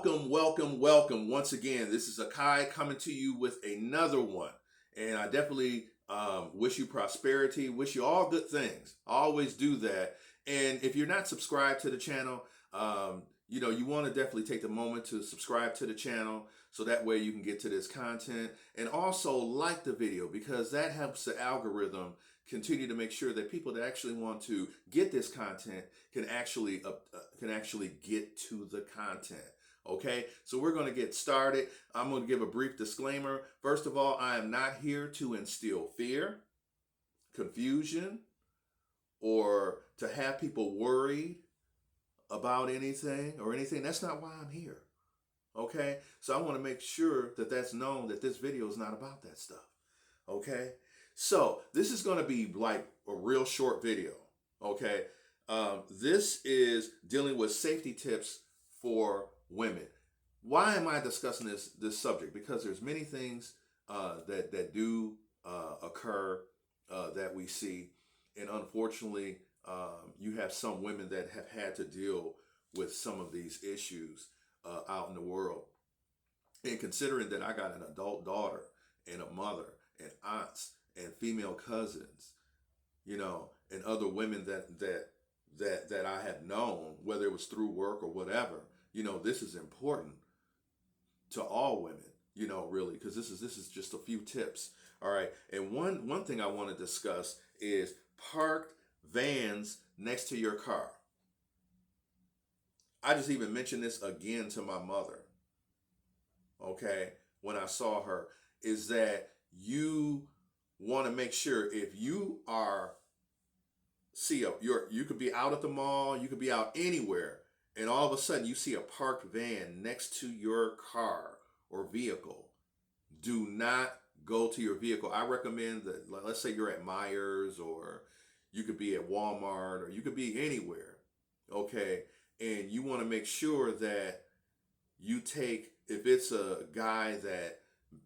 Welcome. Once again, this is Akai coming to you with another one. And I definitely wish you prosperity, wish you all good things. I always do that. And if you're not subscribed to the channel, you want to definitely take the moment to subscribe to the channel so that way you can get to this content. And also like the video because that helps the algorithm continue to make sure that people that actually want to get this content can actually get to the content. Okay, so we're going to get started. I'm going to give a brief disclaimer. First of all, I am not here to instill fear, confusion, or to have people worried about anything or anything. That's not why I'm here. Okay, so I want to make sure that that's known that this video is not about that stuff. Okay, so this is going to be like a real short video. Okay, this is dealing with safety tips for women. Why am I discussing this subject? Because there's many things that do occur that we see, and unfortunately, you have some women that have had to deal with some of these issues out in the world. And considering that I got an adult daughter and a mother and aunts and female cousins, and other women that I have known, whether it was through work or whatever, this is important to all women, really, because this is just a few tips. All right. And one thing I want to discuss is parked vans next to your car. I just even mentioned this again to my mother. Okay. When I saw her, is that you want to make sure if you are, you could be out at the mall, you could be out anywhere, and all of a sudden you see a parked van next to your car or vehicle. Do not go to your vehicle. I recommend that, let's say you're at Myers, or you could be at Walmart, or you could be anywhere, okay? And you want to make sure that you take, if it's a guy that,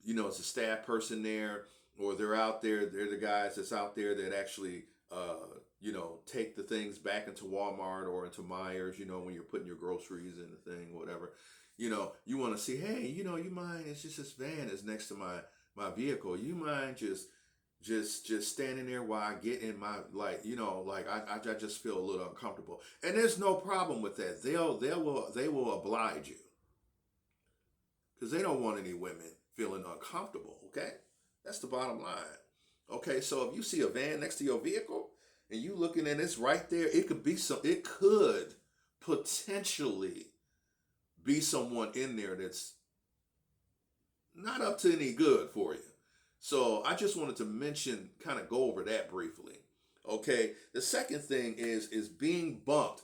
it's a staff person there, or they're out there, they're the guys that's out there that actually, take the things back into Walmart or into Myers, when you're putting your groceries in the thing, whatever, you want to see, hey, you mind, it's just this van is next to my vehicle. You mind just standing there while I get in my, I just feel a little uncomfortable. And there's no problem with that. They will oblige you because they don't want any women feeling uncomfortable. Okay. That's the bottom line. Okay. So if you see a van next to your vehicle and you looking and it's right there, it could potentially be someone in there that's not up to any good for you. So I just wanted to kind of go over that briefly. Okay. The second thing is being bumped.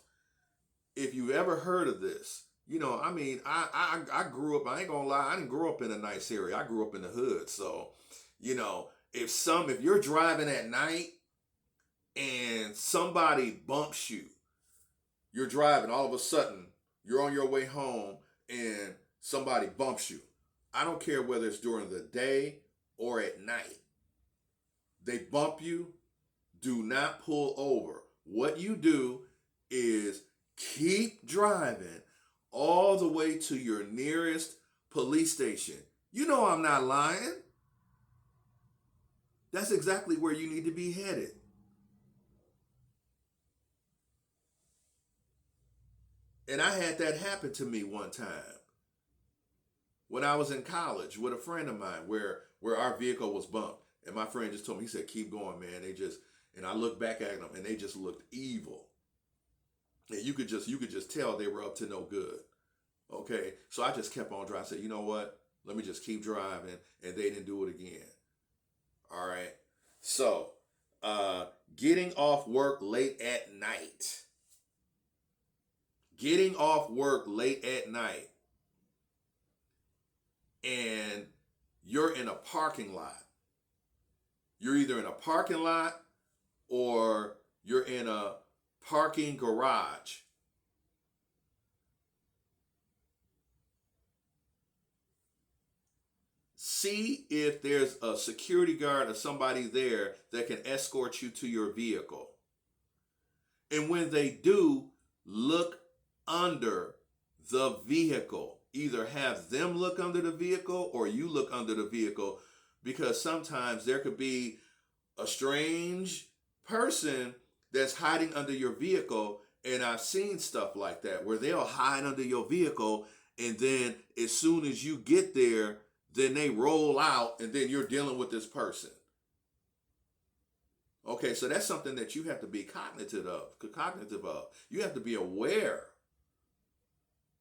If you ever heard of this, I grew up, I ain't gonna lie, I didn't grow up in a nice area. I grew up in the hood. So, if you're driving at night and somebody bumps you, you're driving, all of a sudden you're on your way home and somebody bumps you. I don't care whether it's during the day or at night. They bump you, do not pull over. What you do is keep driving all the way to your nearest police station. I'm not lying. That's exactly where you need to be headed. And I had that happen to me one time when I was in college with a friend of mine where our vehicle was bumped. And my friend just told me, he said, keep going, man. And I looked back at them and they just looked evil. And you could just tell they were up to no good. Okay. So I just kept on driving. I said, you know what? Let me just keep driving. And they didn't do it again. All right. So, getting off work late at night. Getting off work late at night. And you're in a parking lot. You're either in a parking lot or you're in a parking garage. See if there's a security guard or somebody there that can escort you to your vehicle. And when they do, look under the vehicle. either have them look under the vehicle or you look under the vehicle, because sometimes there could be a strange person that's hiding under your vehicle. And I've seen stuff like that where they'll hide under your vehicle, and then as soon as you get there, then they roll out, and then you're dealing with this person. Okay, so that's something that you have to be cognitive of. You have to be aware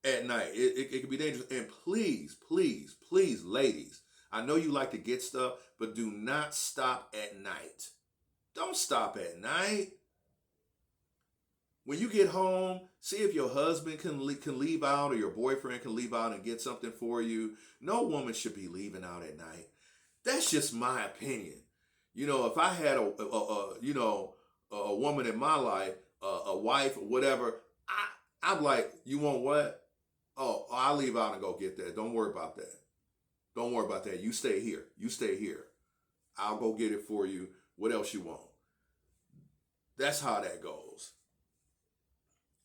at night. It can be dangerous. And please, please, please, ladies, I know you like to get stuff, but do not stop at night. Don't stop at night. When you get home, see if your husband can leave out, or your boyfriend can leave out and get something for you. No woman should be leaving out at night. That's just my opinion. If I had a woman in my life, a wife or whatever, I'm like, you want what? Oh, I'll leave out and go get that. Don't worry about that. Don't worry about that. You stay here. You stay here. I'll go get it for you. What else you want? That's how that goes.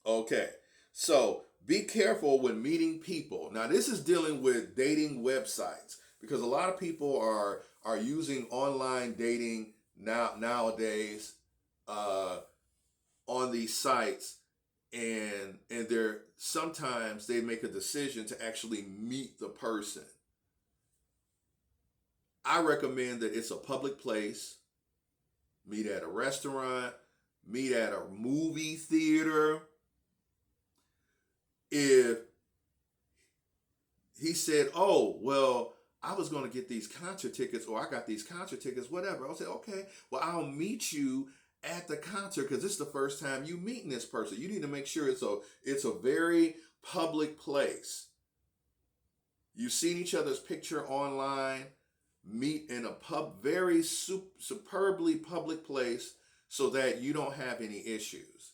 Okay, so be careful when meeting people. Now, this is dealing with dating websites, because a lot of people are using online dating nowadays on these sites, and they're sometimes they make a decision to actually meet the person. I recommend that it's a public place. Meet at a restaurant, meet at a movie theater. If he said, oh, well, I was going to get these concert tickets, or I got these concert tickets, whatever, I'll say, okay, well, I'll meet you at the concert, because this is the first time you meeting this person. You need to make sure it's a very public place. You've seen each other's picture online. Meet in a very superbly public place so that you don't have any issues.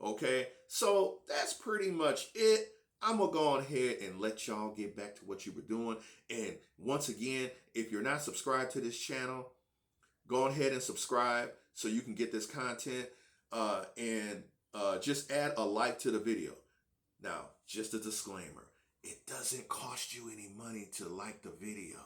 Okay, so that's pretty much it. I'm going to go ahead and let y'all get back to what you were doing. And once again, if you're not subscribed to this channel, go ahead and subscribe so you can get this content, and just add a like to the video. Now, just a disclaimer, it doesn't cost you any money to like the video.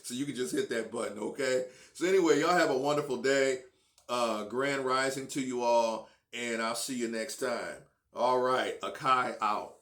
So you can just hit that button, okay? So anyway, y'all have a wonderful day. Grand rising to you all, and I'll see you next time. All right, Akai out.